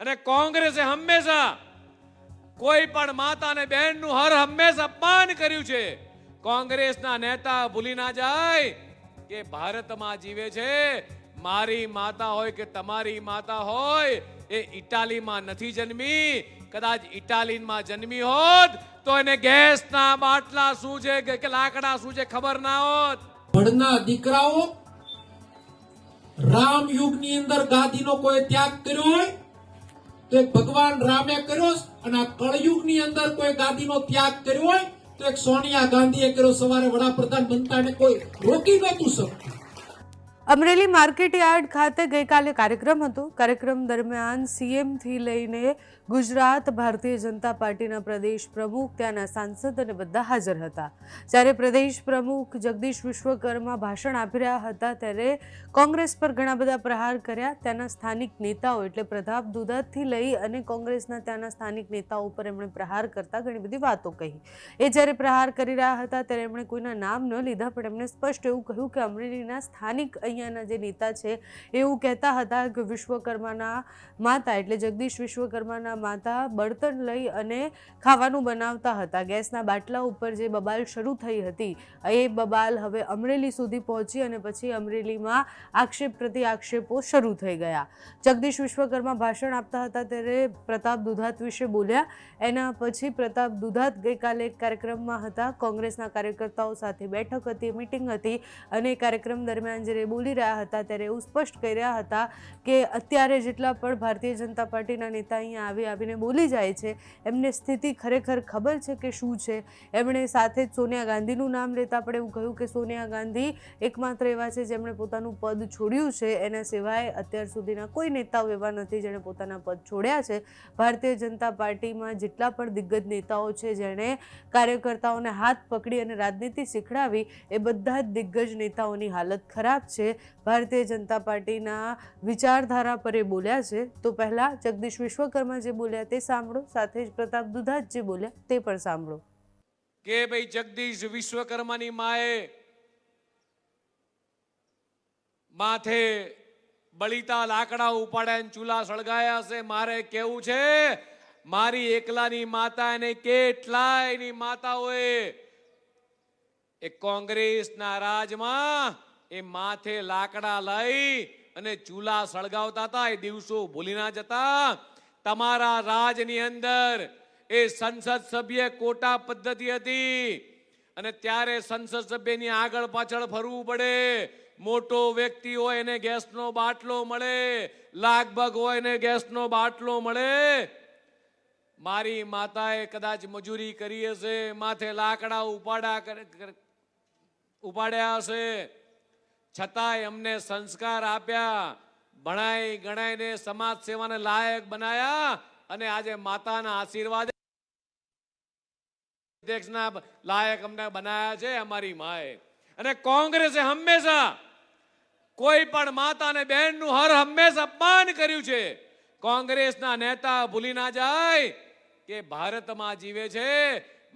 અને કોંગ્રેસે હંમેશા કોઈ પણ માતા અને બહેનનું હર હંમેશા અપમાન કર્યું છે. કોંગ્રેસના નેતા ભૂલી ના જાય કે ભારતમાં જીવે છે. મારી માતા હોય કે તમારી માતા હોય એ ઇટાલીમાં નથી જન્મી. કદાચ ઇટાલીમાં જન્મી હોત તો એને ગેસના બાટલા શું છે કે લાકડા શું છે ખબર ના હોત. ભણના દીકરાઓ રામ યુગની અંદર ગાદીનો કોઈ ત્યાગ કર્યો હોય તો એક ભગવાન રામે કર્યો, અને આ કળયુગની અંદર કોઈ ગાદીનો ત્યાગ કર્યો હોય તો એક સોનિયા ગાંધીએ કર્યો. સવારે વડાપ્રધાન બનતા એને કોઈ રોકી નહોતું શકતું. અમરેલી માર્કેટ યાર્ડ ખાતે ગઈકાલે કાર્યક્રમ હતો. કાર્યક્રમ દરમિયાન સીએમ થી લઈને ગુજરાત ભારતીય જનતા પાર્ટીના પ્રદેશ પ્રમુખ, ત્યાંના સાંસદ અને બધા હાજર હતા. જ્યારે પ્રદેશ પ્રમુખ જગદીશ વિશ્વકર્મા ભાષણ આપી રહ્યા હતા ત્યારે કોંગ્રેસ પર ઘણા બધા પ્રહાર કર્યા. ત્યાંના સ્થાનિક નેતાઓ એટલે પ્રતાપ દુધાતથી લઈ અને કોંગ્રેસના ત્યાંના સ્થાનિક નેતાઓ પર એમણે પ્રહાર કરતા ઘણી બધી વાતો કહી. એ જ્યારે પ્રહાર કરી રહ્યા હતા ત્યારે એમણે કોઈના નામ ન લીધા, પણ એમણે સ્પષ્ટ એવું કહ્યું કે અમરેલીના સ્થાનિક અહીંયાના જે નેતા છે એવું કહેતા હતા કે વિશ્વકર્માના માતા એટલે જગદીશ વિશ્વકર્માના માતા બળતણ લઈ અને ખાવાનું બનાવતા હતા. ગેસના બાટલા ઉપર જે બબાલ શરૂ થઈ હતી એ બબાલ હવે અમરેલી સુધી પહોંચી અને પછી અમરેલીમાં આક્ષેપ પ્રતિ આક્ષેપો શરૂ થઈ ગયા. જગદીશ વિશ્વકર્મા ભાષણ આપતા હતા ત્યારે પ્રતાપ દુધાત વિશે બોલ્યા. એના પછી પ્રતાપ દુધાત ગઈકાલે એક કાર્યક્રમમાં હતા. કોંગ્રેસના કાર્યકર્તાઓ સાથે બેઠક હતી, મિટિંગ હતી, અને કાર્યક્રમ દરમિયાન જ્યારે બોલી રહ્યા હતા ત્યારે એવું સ્પષ્ટ કહી રહ્યા હતા કે અત્યારે જેટલા પણ ભારતીય જનતા પાર્ટીના નેતા અહીંયા આવીને બોલી જાય છે એમને સ્થિતિ ખરેખર ખબર છે કે શું છે. એમણે સાથે જ સોનિયા ગાંધીનું નામ લેતા પણ એવું કહ્યું કે સોનિયા ગાંધી એકમાત્ર એવા છે જેમણે પોતાનું પદ છોડ્યું છે. એના સિવાય અત્યાર સુધીના કોઈ નેતાઓ એવા નથી જેણે પોતાના પદ છોડ્યા છે. ભારતીય જનતા પાર્ટીમાં જેટલા પણ દિગ્ગજ નેતાઓ છે જેણે કાર્યકર્તાઓને હાથ પકડી અને રાજનીતિ શીખડાવી એ બધા જ દિગ્ગજ નેતાઓની હાલત ખરાબ છે. ભારતીય જનતા પાર્ટીના વિચારધારા પર એ બોલ્યા છે. તો પહેલા જગદીશ વિશ્વકર્મા જે બોલ્યા તે સાંભળો, સાથે જ પ્રતાપ દુધાત જે બોલ્યા તે પણ સાંભળો. કે ભાઈ જગદીશ વિશ્વકર્માની માએ માથે બળીતા લાકડા ઉપાડ્યા, ચૂલા સળગાયા છે. મારે કેવું છે, મારી એકલાની માતા અને કેટલાયની માતાઓએ એ કોંગ્રેસના રાજમાં એ માથે લાકડા લઈ અને ચૂલા સળગાવતા હતા. એ દિવસો ભૂલી ના જતા. તમારા રાજની અંદર એ સંસદ સભ્ય કોટા પદ્ધતિ હતી અને ત્યારે સંસદ સભ્યની આગળ પાછળ ફરવું પડે. મોટો વ્યક્તિ હોય એને ગેસનો બાટલો મળે, લાગભગ હોય એને ગેસનો બાટલો મળે. મારી માતાએ કદાચ મજૂરી કરી હશે, માથે લાકડા ઉપાડ્યા હશે, છતાંય અમને સંસ્કાર આપ્યા, ભણાઈ ગણાઈને સમાજ સેવાને લાયક બનાયા અને આજે માતાના આશીર્વાદ અધ્યક્ષના લાયક અમને બનાયા છે અમારી માએ. અને કોંગ્રેસે હંમેશા કોઈ પણ માતા અને બહેનનું હર હંમેશા અપમાન કર્યું છે. કોંગ્રેસના નેતા ભૂલી ના જાય કે ભારતમાં જીવે છે.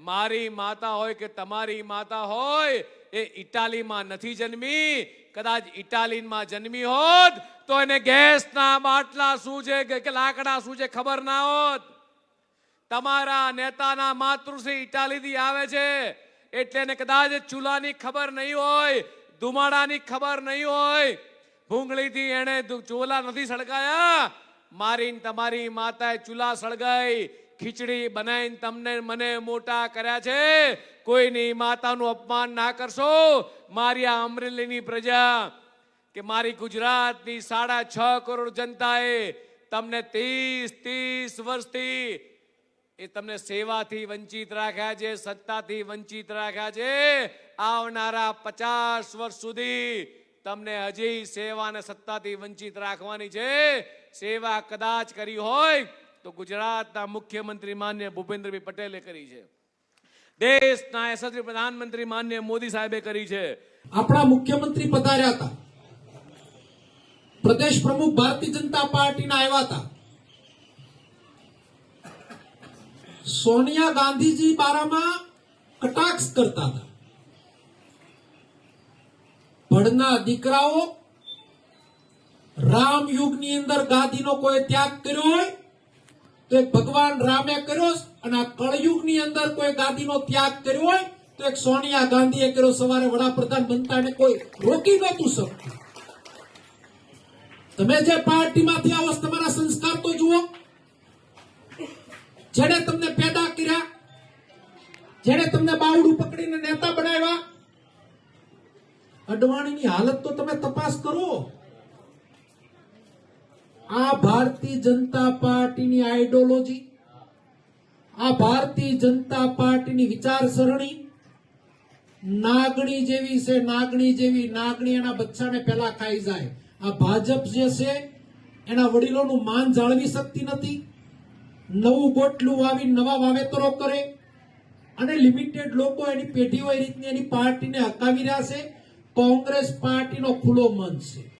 મારી માતા હોય કે તમારી માતા હોય એ ઇટાલીમાં નથી જન્મી. કદાચ ઇટાલીમાં જન્મી હોત તો એને ગેસના બાટલા શું છે કે લાકડા શું છે ખબર ના હોત. તમારા નેતાના માતૃશ્રી ઇટાલીથી આવે છે એટલે એને કદાચ ચૂલાની ખબર નહીં હોય, ધુમાડાની ખબર નહીં હોય, ભૂંગળીથી એને ચૂલા નથી સળગાયા. મારીને તમારી માતાએ ચૂલા સળગાઈ, ખીચડી બનાવીને તમને મને મોટા કર્યા છે. કોઈની માતાનું અપમાન ના કરશો. મારી આ અમરેલીની પ્રજા કે મારી ગુજરાતની 6.5 કરોડ જનતાએ તમને 30 વર્ષથી એ તમને સેવાથી વંચિત રાખ્યા છે, સત્તાથી વંચિત રાખ્યા છે. આવનારા 50 વર્ષ સુધી તમને હજી સેવા અને સત્તાથી વંચિત રાખવાની છે. સેવા કદાચ કરી હોય તો ગુજરાતના મુખ્યમંત્રી માન્ય ભૂપેન્દ્રભાઈ પટેલે કરી છે. દેશના યશસ્વી પ્રધાનમંત્રી માન્ય મોદી સાહેબે કરી છે. આપણા મુખ્યમંત્રી પધાર્યા હતા, પ્રદેશ પ્રમુખ ભારતીય જનતા પાર્ટીના આવ્યા હતા. સોનિયા ગાંધીજી બારામાં કટાક્ષ કરતા હતા. ભણના દીકરાઓ રામ યુગની અંદર ગાદીનો કોઈ ત્યાગ કર્યો હોય તો એક ભગવાન રામે કર્યો છે, અને આ કળયુગની અંદર કોઈ ગાદીનો ત્યાગ કર્યો હોય તો એક સોનિયા ગાંધીએ કર્યો. સવારે વડાપ્રધાન બનતા એને કોઈ રોકી નહોતું શકતું. તમે જે પાર્ટીમાંથી આવો છો, તમારા સંસ્કાર તો જુઓ. જેને તમને પેદા કર્યા, જેને તમને બાવડું પકડીને નેતા બનાવ્યા, અડવાણીની હાલત તો તમે તપાસ કરો. આ ભારતીય જનતા પાર્ટીની આઈડિયોલોજી, આ ભારતીય જનતા પાર્ટીની વિચારસરણી નાગણી જેવી છે. નાગણી જેવી. નાગણી એના બચ્ચાને પહેલા ખાઈ જાય. આ ભાજપ જે છે એના વડીલોનું માન જાળવી શકતી નથી. નવું ગોટલું વાવી નવા વાવેતરો કરે અને લિમિટેડ લોકો એની પેઢીઓ એ રીતની એની પાર્ટીને હકાવી રહ્યા છે. કોંગ્રેસ પાર્ટીનો ખુલ્લો મંચ છે.